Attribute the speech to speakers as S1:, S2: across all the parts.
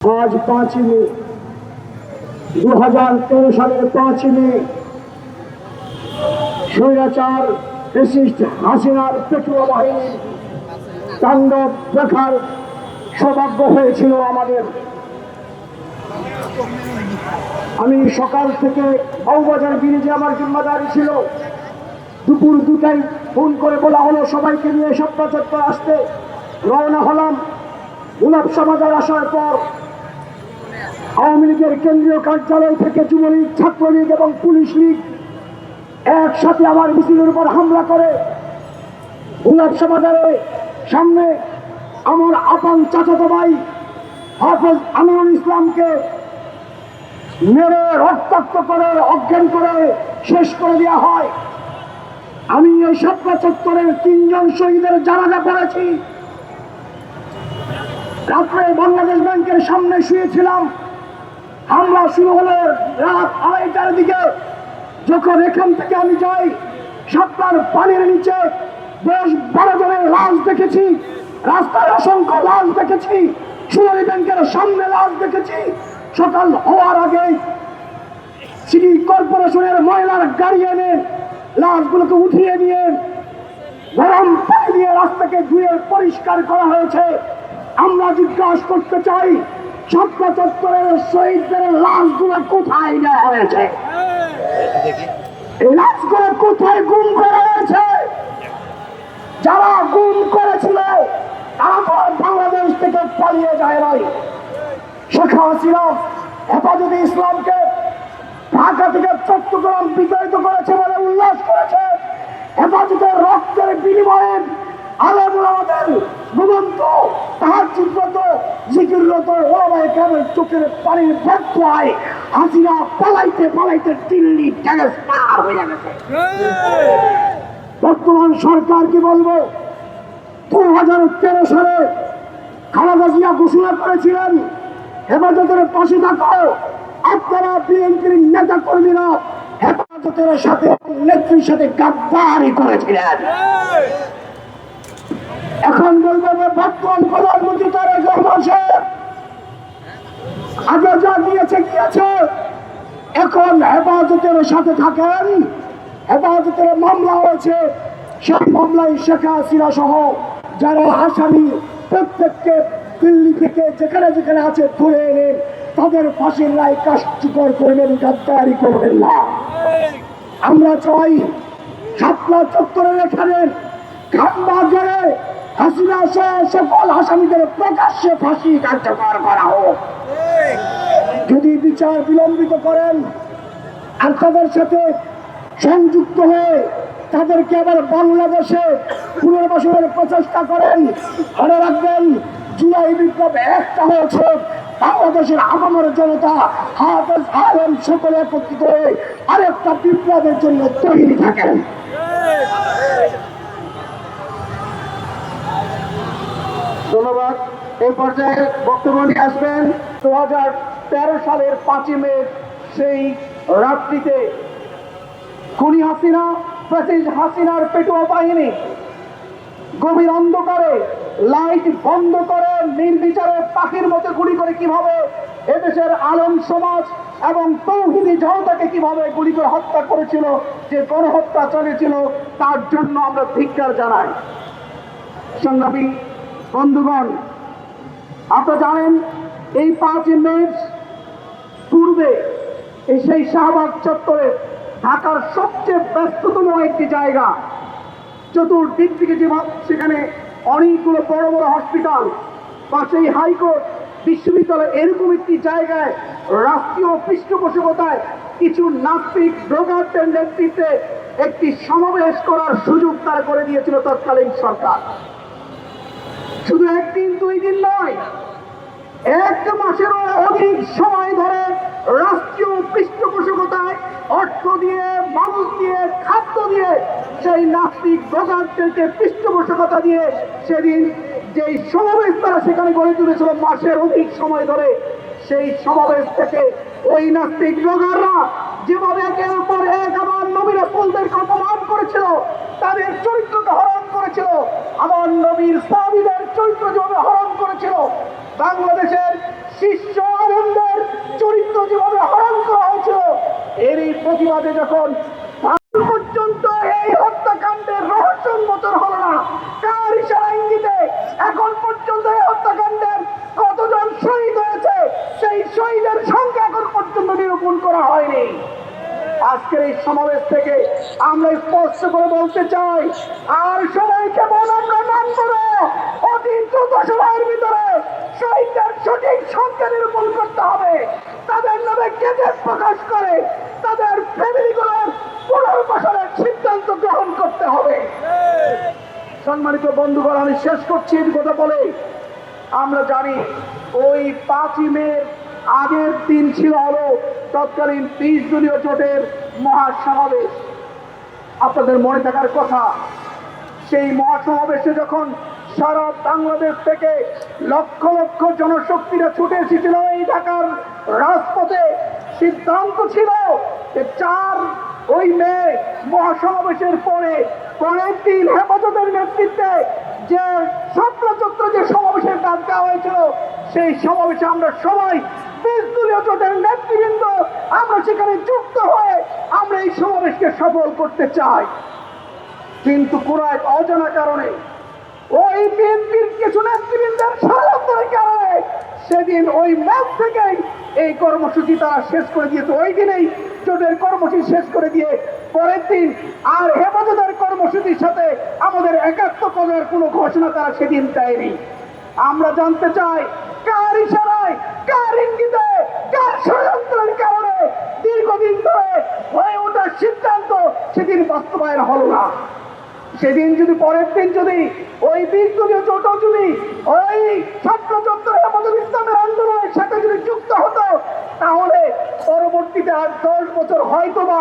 S1: আজ 5ই মে 2013 সালের 5ই মে স্বৈরাচার ফ্যাসিস্ট হাসিনার পেটুয়া বাহিনীর তাণ্ডব দেখার সৌভাগ্য হয়েছিল আমাদের। আমি সকাল থেকে বউবাজার ব্রিজে আমার জিম্মাদারি ছিল। দুপুর 2টায় ফোন করে বলা হলো সবাইকে নিয়ে সপ্তাহ চত্বর আসতে। রওনা হলাম। গোলাপশাহ বাজার আসার পর আওয়ামী লীগের কেন্দ্রীয় কার্যালয় থেকে যুবলীগ, ছাত্রলীগ এবং পুলিশ লীগ একসাথে আমার মিছিলের উপর হামলা করে গোলাপশাহ বাজারের সামনে আমার আপন চাচাতো ভাই হাফেজ আমিনুল ইসলামকে মেরে রক্তাক্ত করে অজ্ঞান করে শেষ করে দেওয়া হয়। আমি এই শাপলা চত্বরের 3 জন শহীদের জানাজা পড়েছি। রাত্রে বাংলাদেশ ব্যাংকের সামনে শুয়েছিলাম। হামলা শুরু হলো রাত 2:30টার দিকে। যখন এখান থেকে আমি যাই, শাপলার পানির নিচে 10-12 জনের লাশ দেখেছি। রাস্তায় অসংখ্য লাশ দেখেছি। সোনালী ব্যাংকের সামনে লাশ দেখেছি। সকাল হওয়ার আগে সিটি কর্পোরেশনের ময়লার গাড়ি এনে লাশগুলোকে উঠিয়ে নিয়ে গরম পানি দিয়ে রাস্তাকে ধুয়ে পরিষ্কার করা হয়েছে। আমরা জিজ্ঞাসা করতে চাই, শাপলা চত্বরের শহীদদের লাশগুলো কোথায় নেওয়া হয়েছে? এই লাশগুলো কোথায় গুম করা হয়েছে? যারা গুম করেছিল তারা তো বাংলাদেশ থেকে পালিয়ে যায় নাই। শেখ হাসিনা হেফাজতে ইসলামকে ঢাকা থেকে চট্টগ্রাম বিতাড়িত করেছে বলে উল্লাস করেছে। হেফাজতের রক্তের বিনিময়ে আলেমুল আমাদের ঘুমন্ত তাহাজ্জুদরত জিকিররত ওলামায়ে কেরামের চোখের পানির বদুয়ায় হাসিনা পালাইতে পালাইতে দিল্লি ট্রান্সফার হয়ে গেছে। বর্তমান সরকারকে বলবো, 2013 সালে খালেদা জিয়া ঘোষণা করেছিলেন হেফাজতের পাশে থাকো। আপনারা বিএনপির নেতা কর্মীরা হেফাজতের সাথে নেত্রীর সাথে গাদ্দারি করেছিলেন। এখন বলবো যে বর্তমান প্রধানমন্ত্রী তারেক রহমান সাহেব আগে যা দিয়েছে গিয়েছে, এখন হেফাজতের সাথে থাকেন। হেফাজতের মামলা হয়েছে, সেই মামলায় শেখ হাসিনা সহ যারা আসামি প্রত্যেককে দিল্লি থেকে যেখানে যেখানে আছে ধরে এনে তাদের ফাঁসির রায় কার্যকর করবেন, গাদ্দারি করবেন না। আমরা চাই শাপলা চত্বরের এখানে খাম্বা গড়ে হাসিনা সহ সকল আসামিদের প্রকাশ্যে ফাঁসি কার্যকর করা হোক। যদি বিচার বিলম্বিত করেন আর তাদের সাথে সংযুক্ত হয়ে তাদেরকে আবার বাংলাদেশে পুনর্বাসনের প্রচেষ্টা করেন, মনে রাখবেন জুলাই বিপ্লব একটা হয়েছে। বাংলাদেশের আগামের জনতা হাফেজ আলেম সকলে একত্রিত হয়ে আরেকটা বিপ্লবের জন্য তৈরি থাকেন। ধন্যবাদ। এই পর্যায়ে বক্তব্য নিয়ে আসবেন 2013 সালের 5ই মে সেই রাত্রিতে খুনি হাসিনা ফ্যাসিস্ট হাসিনার পেটুয়া বাহিনী গভীর অন্ধকারে লাইট বন্ধ করে নির্বিচারে পাখির মতো গুলি করে কিভাবে এদেশের আলেম সমাজ এবং তৌহিদি জনতাকে কিভাবে গুলি করে হত্যা করেছিল, যে গণহত্যা চলেছিল, তার জন্য আমরা ধিক্কার জানাই। সংগ্রামী বন্ধুগণ, আপনারা জানেন এই 5ই মে পূর্বে সেই শাহবাগ চত্বরে ঢাকার সবচেয়ে ব্যস্ততম একটি জায়গা, চতুর্দিক থেকে সেখানে অনেকগুলো বড় বড় হসপিটাল, পাশেই হাইকোর্ট, বিশ্ববিদ্যালয়, এরকম একটি জায়গায় রাষ্ট্রীয় পৃষ্ঠপোষকতায় কিছু নাস্তিক ব্লগারদের নেতৃত্বে একটি সমাবেশ করার সুযোগ তারা করে দিয়েছিল তৎকালীন সরকার। শুধু 1 দিন 2 দিন নয়, 1 মাসেরও অধিক সময় ধরে রাষ্ট্রীয় পৃষ্ঠপোষকতায় অর্থ দিয়ে, মানুষ দিয়ে, খাদ্য দিয়ে সেই নাস্তিক ব্লগারদেরকে পৃষ্ঠপোষকতা দিয়ে সেদিন যেই সমাবেশ তারা সেখানে গড়ে তুলেছিল মাসের অধিক সময় ধরে, সেই সমাবেশ থেকে ওই নাস্তিক ব্লগাররা যেভাবে একের পর এক আমার নবী রাসূলদেরকে অপমান করেছিল, তাদের চরিত্রকে হরণ করেছিল, আমার নবীর সাহাবীদের চরিত্র যেভাবে হরণ করেছিল, বাংলাদেশের শীর্ষ আনন্দের চরিত্র যেভাবে হরণ করা হয়েছিল, এরই প্রতিবাদে যখন এখন পর্যন্ত এই হত্যাকাণ্ডের রহস্য উন্মোচন হলো না, কার ইশারা ইঙ্গিতে এখন পর্যন্ত এই হত্যাকাণ্ডের কতজন শহীদ হয়েছে সেই শহীদের সংখ্যা এখন পর্যন্ত নিরূপণ করা হয়নি। আজকের এই সমাবেশ থেকে আমরা স্পষ্ট করে বলতে চাই, আর সবাই কেমন আমরা মানব না, অতি দ্রুত সময়ের ভিতরে শহীদদের সঠিক সংখ্যা নিরূপণ করতে হবে। তাদের নামে গেজেট প্রকাশ করে তাদের ফ্যামিলিগুলোর পুনর্বাসনের সিদ্ধান্ত গ্রহণ করতে হবে। সম্মানিত বন্ধুগণ, আমি শেষ করছি এই কথা বলে, আমরা জানি ওই 5ই মে আগের দিন ছিল হলো তৎকালীন 30 দলীয় জোটের মহাসমাবেশ। আপনাদের মনে থাকার কথা, সেই মহাসমাবেশে যখন সারা বাংলাদেশ থেকে লক্ষ লক্ষ জনশক্তিরা ছুটে এসেছিল এই ঢাকার রাজপথে, সিদ্ধান্ত ছিল যে 4 মে মহাসমাবেশের পরের দিন হেফাজতের নেতৃত্বে যে শাপলা চত্বরে যে সমাবেশের ডাক দেওয়া হয়েছিল, সেই সমাবেশে আমরা সবাই 20 দলীয় জোটের নেতৃবৃন্দ আমরা সেখানে যুক্ত হয়ে আমরা এই সমাবেশকে সফল করতে চাই। কিন্তু কোন এক অজানা কারণে ওই বিএনপির কিছু নেতৃবৃন্দের ষড়যন্ত্রের কারণে সেদিন ওই মঞ্চ থেকেই এই কর্মসূচি তারা শেষ করে দিয়েছে। ওই দিনেই জোটের কর্মসূচি শেষ করে দিয়ে পরের দিন আর হেফাজতের কর্মসূচির সাথে আমাদের একাত্ম করার কোনো ঘোষণা তারা সেদিন দেয়নি। আমরা জানতে চাই, কার ইশারায়, কার ইঙ্গিতে, কার ষড়যন্ত্রের কারণে দীর্ঘদিন ধরে হয়ে ওঠার সিদ্ধান্ত সেদিন বাস্তবায়ন হলো না। সেদিন যদি পরের দিন যদি ওই 20 দলীয় জোট যদি ওই ছাত্র চত্বর হেফাজত ইসলামের আন্দোলনের সাথে যদি যুক্ত হতো, তাহলে পরবর্তীতে আর 10 বছর হয়তোবা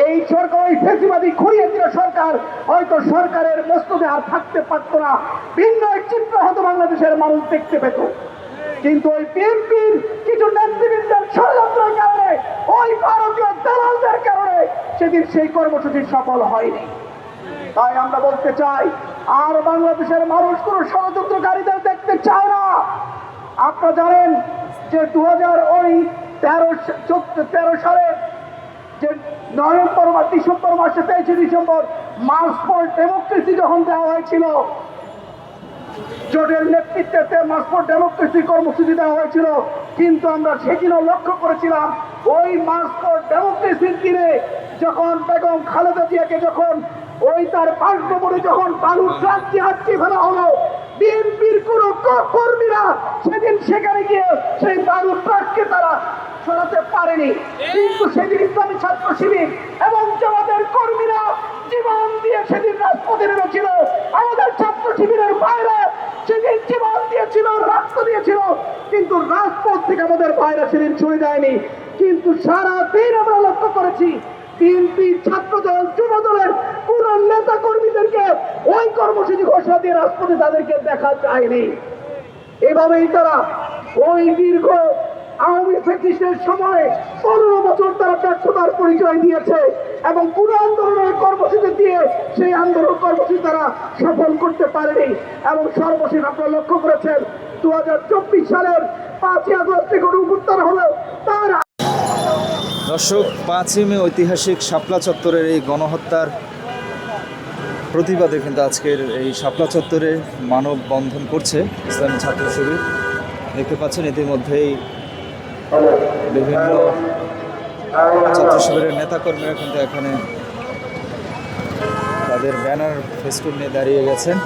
S1: এই সরকার, ওই ফেসিবাদী খুঁড়িয়েছিল সরকার, হয়তো সরকারের মস্তকে আর থাকতে পারত না, ভিন্ন এক চিত্র হয়তো বাংলাদেশের মানুষ দেখতে পেত। কিন্তু ওই বিএনপির কিছু নেতৃবৃন্দের ষড়যন্ত্রের কারণে, ওই ভারতীয় দালালদের কারণে সেদিন সেই কর্মসূচি সফল হয়নি। তাই আমরা বলতে চাই, আর বাংলাদেশের মানুষ কোন ষড়যন্ত্রকারীদের দেখতে চায় না। আপনারা জানেন যে 2013 সালের যে নভেম্বর বা ডিসেম্বর মাসে 23 ডিসেম্বর মার্চ ফর ডেমোক্রেসি যখন দেওয়া হয়েছিল, জোটের নেতৃত্বে মার্চ ফর ডেমোক্রেসি কর্মসূচি দেওয়া হয়েছিল, কিন্তু আমরা সেদিনও লক্ষ্য করেছিলাম ওই মার্চ ফর ডেমোক্রেসির দিনে যখন বেগম খালেদা জিয়াকে যখন ওই তার বাসভবনে যখন বালুর ট্রাক দিয়ে আটকে ফেলা হলো, বিএনপির কোন কর্মীরা সেদিন সেখানে গিয়ে সেই বালুর ট্রাককে তারা সরাতে পারেনি। কিন্তু সেদিন ইসলামী ছাত্র শিবির এবং জামাতের কর্মীরা জীবন দিয়ে সেদিন রাজপথে নেমেছিল। আমাদের ছাত্র শিবিরের ভাইরা সেদিন জীবন দিয়েছিল, রক্ত দিয়েছিল, কিন্তু রাজপথ থেকে আমাদের ভাইরা সেদিন সরে যায়নি। কিন্তু সারা দিন আমরা লক্ষ্য করেছি বিএনপি, ছাত্রদল, যুবদলের কোন নেতা কর্মীদেরকে ওই কর্মসূচি ঘোষণা দিয়ে রাজপথে তাদেরকে দেখা যায়নি। এভাবেই তারা ওই দীর্ঘ আওয়ামী ফ্যাসিস্টের সময়ে 15 বছর তারা ব্যর্থতার পরিচয় দিয়েছে এবং কোন আন্দোলনের কর্মসূচি দিয়ে সেই আন্দোলন কর্মসূচি তারা সফল করতে পারেনি। এবং সর্বশেষ আপনারা লক্ষ্য করেছেন 2024 সালের 5ই আগস্ট থেকে অভ্যুত্থান হলো, তার
S2: দর্শক, 5ই মে ঐতিহাসিক শাপলা চত্বরের এই গণহত্যার প্রতিবাদে কিন্তু আজকের এই শাপলা চত্বরে মানববন্ধন করছে ইসলামী ছাত্র শিবির। দেখতে পাচ্ছেন ইতিমধ্যেই বিভিন্ন ছাত্র শিবিরের নেতাকর্মীরা কিন্তু এখানে তাদের ব্যানার ফেস্টুন নিয়ে দাঁড়িয়ে গেছেন।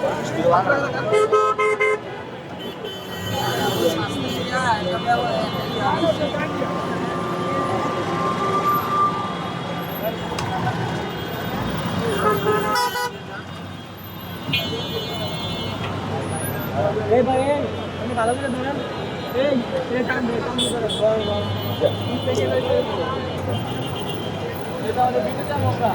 S3: এই ভাই আমি ভালো করে ধরেন, এই টান দিয়ে টান দিয়ে এটা আমাদের বিকেল আমরা